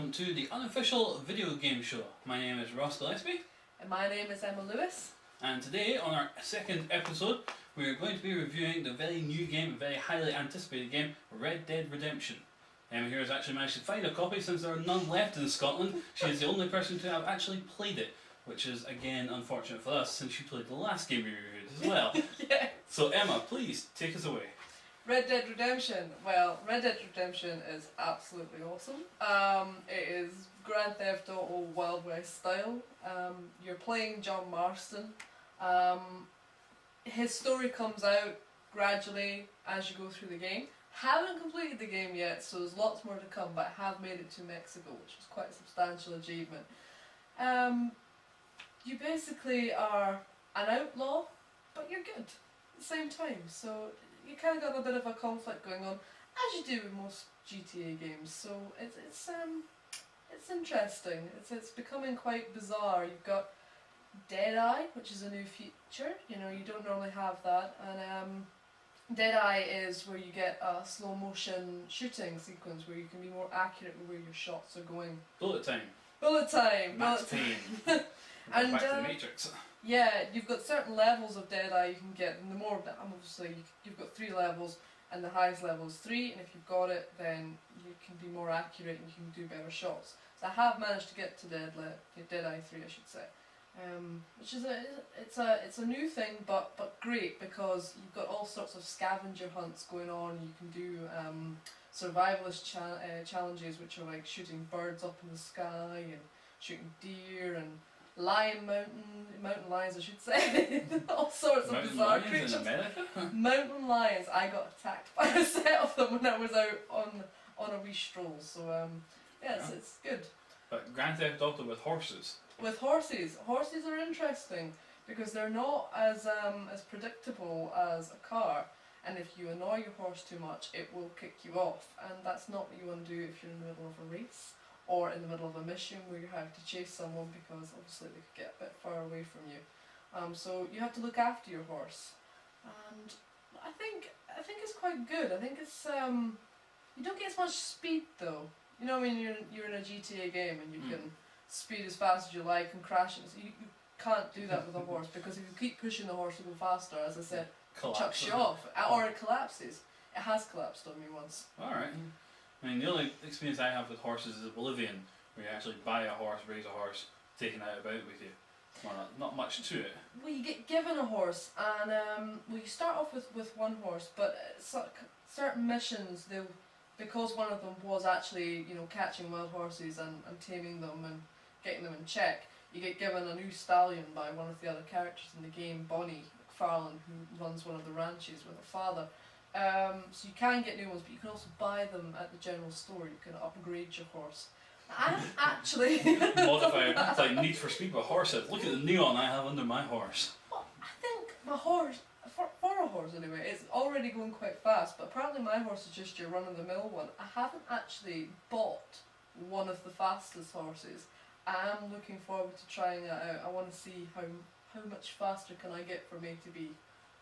welcome to the Unofficial Video Game Show. My name is Ross Gillespie. And my name is Emma Lewis. And today, on our second episode, we are going to be reviewing the very new game, a very highly anticipated game, Red Dead Redemption. Emma here has actually managed to find a copy since there are none left in Scotland. She is the only person to have actually played it, which is again unfortunate for us since she played the last game we reviewed as well. Yeah. So Emma, please take us away. Red Dead Redemption. Well, Red Dead Redemption is absolutely awesome. It is Grand Theft Auto Wild West style. You're playing John Marston. His story comes out gradually as you go through the game. Haven't completed the game yet, so there's lots more to come, but I have made it to Mexico, which is quite a substantial achievement. You basically are an outlaw, but you're good at the same time, so you kind of got a bit of a conflict going on, as you do with most GTA games. So it's interesting. It's becoming quite bizarre. You've got Deadeye, which is a new feature. You know, you don't normally have that, and Deadeye is where you get a slow motion shooting sequence where you can be more accurate with where your shots are going. Bullet time. Bullet time. Max Payne. And back to the Matrix. yeah, you've got certain levels of Deadeye you can get, and the more, obviously, you've got 3 levels, and the highest level is 3, and if you've got it, then you can be more accurate and you can do better shots. So I have managed to get to Deadeye 3, I should say, which is it's a new thing, but great, because you've got all sorts of scavenger hunts going on. You can do survivalist challenges, which are like shooting birds up in the sky and shooting deer and mountain lions, I should say. All sorts of bizarre creatures. In America? Mountain lions. I got attacked by a set of them when I was out on a wee stroll. So yes, yeah. It's good. But Grand Theft Auto with horses. With horses are interesting because they're not as predictable as a car. And if you annoy your horse too much, it will kick you off. And that's not what you want to do if you're in the middle of a race, or in the middle of a mission where you have to chase someone, because obviously they could get a bit far away from you. So you have to look after your horse, and I think it's quite good. I think it's you don't get as much speed though. You know, when you're in a GTA game and you can speed as fast as you like and crash it. So you can't do that with a horse, because if you keep pushing the horse to go faster, as I said, it chucks you off, or it collapses. It has collapsed on me once. Alright. I mean, the only experience I have with horses is Oblivion, where you actually buy a horse, raise a horse, take it out about with you. Well, not much to it. Well, you get given a horse, and well, you start off with one horse, but certain missions, because one of them was actually, you know, catching wild horses and taming them and getting them in check, you get given a new stallion by one of the other characters in the game, Bonnie McFarlane, who runs one of the ranches with her father. So you can get new ones, but you can also buy them at the general store. You can upgrade your horse. I actually modify it. It's like Need for Speed with horses. Look at the neon I have under my horse. Well, I think my horse, for a horse anyway, it's already going quite fast, but apparently my horse is just your run-of-the-mill one. I haven't actually bought one of the fastest horses. I am looking forward to trying it out. I want to see how much faster can I get from A to B.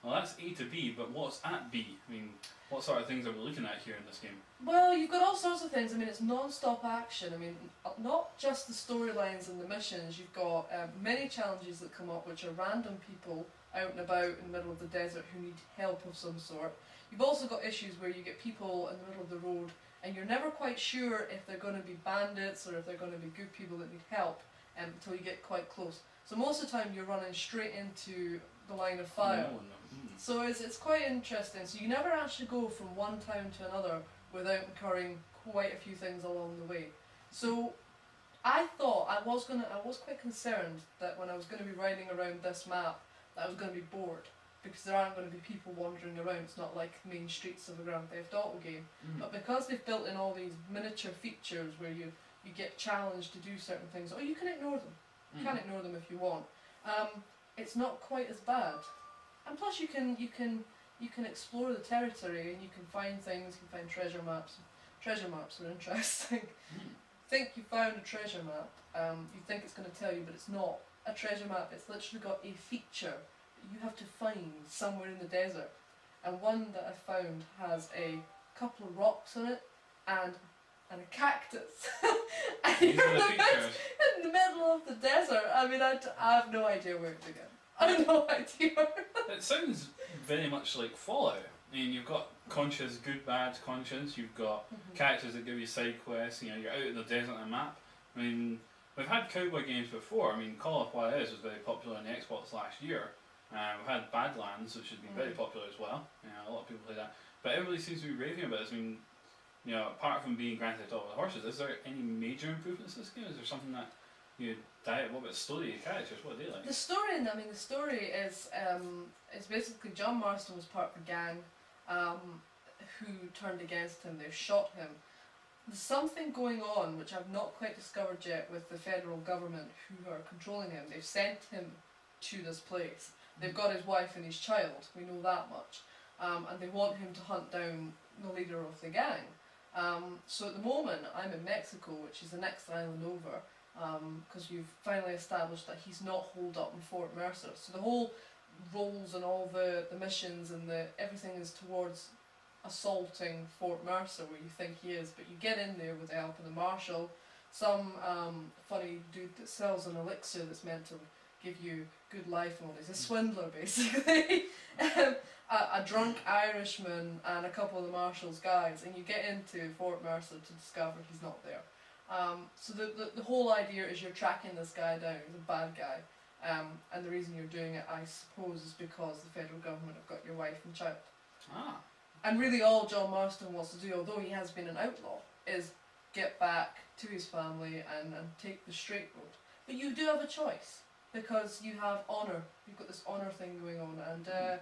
Well, that's A to B, but what's at B? I mean, what sort of things are we looking at here in this game? Well, you've got all sorts of things. I mean, it's non-stop action. I mean, not just the storylines and the missions. You've got many challenges that come up, which are random people out and about in the middle of the desert who need help of some sort. You've also got issues where you get people in the middle of the road and you're never quite sure if they're going to be bandits or if they're going to be good people that need help until you get quite close. So most of the time you're running straight into the line of fire. So it's quite interesting. So you never actually go from one town to another without incurring quite a few things along the way. So I thought I was quite concerned that when I was going to be riding around this map that I was going to be bored, because there aren't going to be people wandering around. It's not like main streets of a Grand Theft Auto game. But because they've built in all these miniature features where you get challenged to do certain things, or you can ignore them. You can ignore them if you want. It's not quite as bad. And plus you can explore the territory and you can find things, you can find treasure maps. Treasure maps are interesting. Think you found a treasure map, you think it's going to tell you, but it's not a treasure map. It's literally got a feature that you have to find somewhere in the desert. And one that I found has a couple of rocks on it and a cactus. And These are the features. in the middle of the desert. I mean, I have no idea where to begin. I have no idea. It sounds very much like Fallout. I mean, you've got conscience, good, bad conscience. You've got characters that give you side quests. You know, you're out in the desert on a map. I mean, we've had cowboy games before. I mean, Call of Juarez was very popular on the Xbox last year. We've had Badlands, which has been very popular as well. You know, a lot of people play that. But everybody seems to be raving about it. I mean, you know, apart from being Grand Theft Auto with horses, is there any major improvements to this game? Is there something that you what about story, characters? What are they like? The story, the story is basically John Marston was part of a gang who turned against him. They've shot him. There's something going on which I've not quite discovered yet with the federal government who are controlling him. They've sent him to this place. They've got his wife and his child. We know that much. And they want him to hunt down the leader of the gang. So at the moment, I'm in Mexico, which is the next island over, because you've finally established that he's not holed up in Fort Mercer. So the whole roles and all the missions and everything is towards assaulting Fort Mercer, where you think he is. But you get in there with the help of the marshal, some funny dude that sells an elixir that's meant to give you good life and all this. A swindler, basically. A drunk Irishman and a couple of the marshal's guys, and you get into Fort Mercer to discover he's not there. So the whole idea is you're tracking this guy down, he's a bad guy, and the reason you're doing it, I suppose, is because the federal government have got your wife and child. Ah. And really all John Marston wants to do, although he has been an outlaw, is get back to his family and take the straight road. But you do have a choice, because you have honour, you've got this honour thing going on, and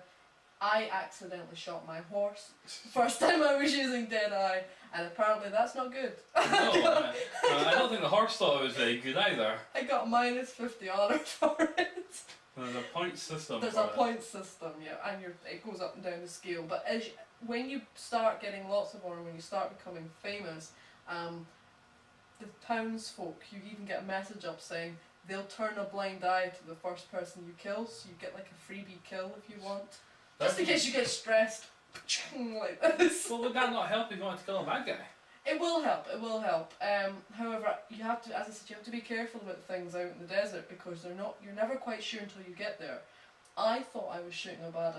I accidentally shot my horse the first time I was using Deadeye, and apparently that's not good. No, I don't think the horse thought it was very good either. I got minus 50 honour for it. There's a point system. There's a point system, yeah, and it goes up and down the scale. But when you start getting lots of honour, when you start becoming famous, the townsfolk, you even get a message up saying they'll turn a blind eye to the first person you kill, so you get like a freebie kill if you want. Just in case you get stressed, like this. Well, would that not help if you want to kill a bad guy? It will help, it will help. However, you have to, as I said, you have to be careful about things out in the desert, because you're never quite sure until you get there. I thought I was shooting a bad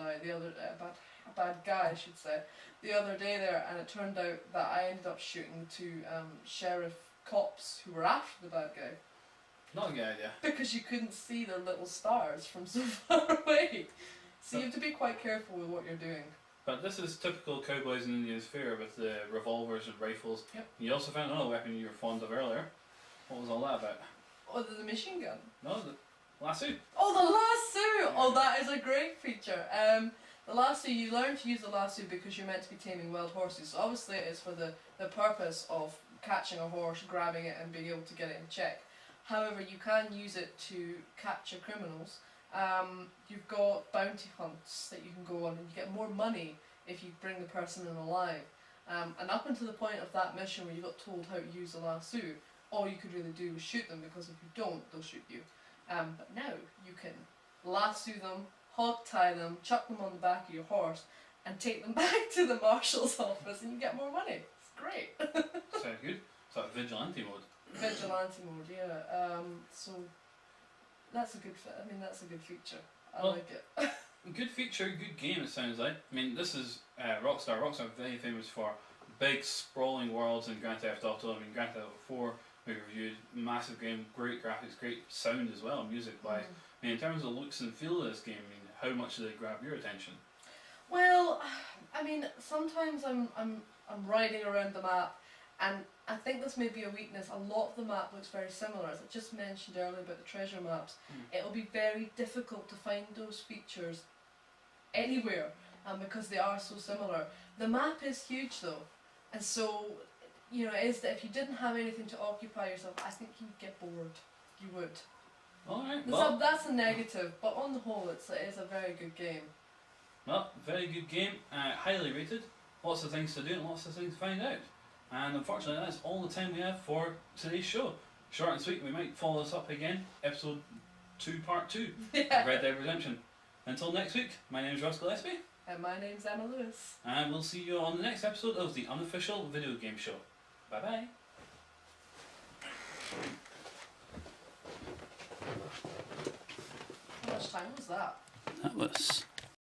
guy, I should say, the other day there, and it turned out that I ended up shooting two sheriff cops who were after the bad guy. Not a good idea. Because you couldn't see their little stars from so far away. So you have to be quite careful with what you're doing. But this is typical cowboys and Indians fare with the revolvers and rifles. Yep. You also found another weapon you were fond of earlier. What was all that about? Oh, the machine gun. No, the lasso. Oh, the lasso! Oh, that is a great feature. The lasso, you learn to use the lasso because you're meant to be taming wild horses. So obviously it is for the purpose of catching a horse, grabbing it and being able to get it in check. However, you can use it to capture criminals. You've got bounty hunts that you can go on, and you get more money if you bring the person in alive. And up until the point of that mission where you got told how to use the lasso, all you could really do was shoot them, because if you don't, they'll shoot you. But now you can lasso them, hog tie them, chuck them on the back of your horse, and take them back to the marshal's office, and you get more money. It's great. Sounds good. It's like vigilante mode. Vigilante mode, yeah. So that's a good that's a good feature. I Well, like it. Good feature, good game, it sounds like. I mean, this is Rockstar. Rockstar are very famous for big, sprawling worlds in Grand Theft Auto. I mean, Grand Theft Auto 4, we reviewed, massive game, great graphics, great sound as well, music-wise. I mean, in terms of looks and feel of this game, I mean, how much do they grab your attention? Well, I mean, sometimes I'm riding around the map, and I think this may be a weakness. A lot of the map looks very similar. As I just mentioned earlier about the treasure maps, it'll be very difficult to find those features anywhere, because they are so similar. The map is huge though, and so, you know, it is that if you didn't have anything to occupy yourself, I think you'd get bored. You would. Alright, well, That's a negative, but on the whole, it is a very good game. well, very good game, highly rated, lots of things to do and lots of things to find out. And unfortunately, that's all the time we have for today's show. Short and sweet, we might follow this up again, episode 2, part 2 of Red Dead Redemption. Until next week, my name is Ross Gillespie. And my name's Emma Lewis. And we'll see you on the next episode of the Unofficial Video Game Show. Bye bye. time was that? That was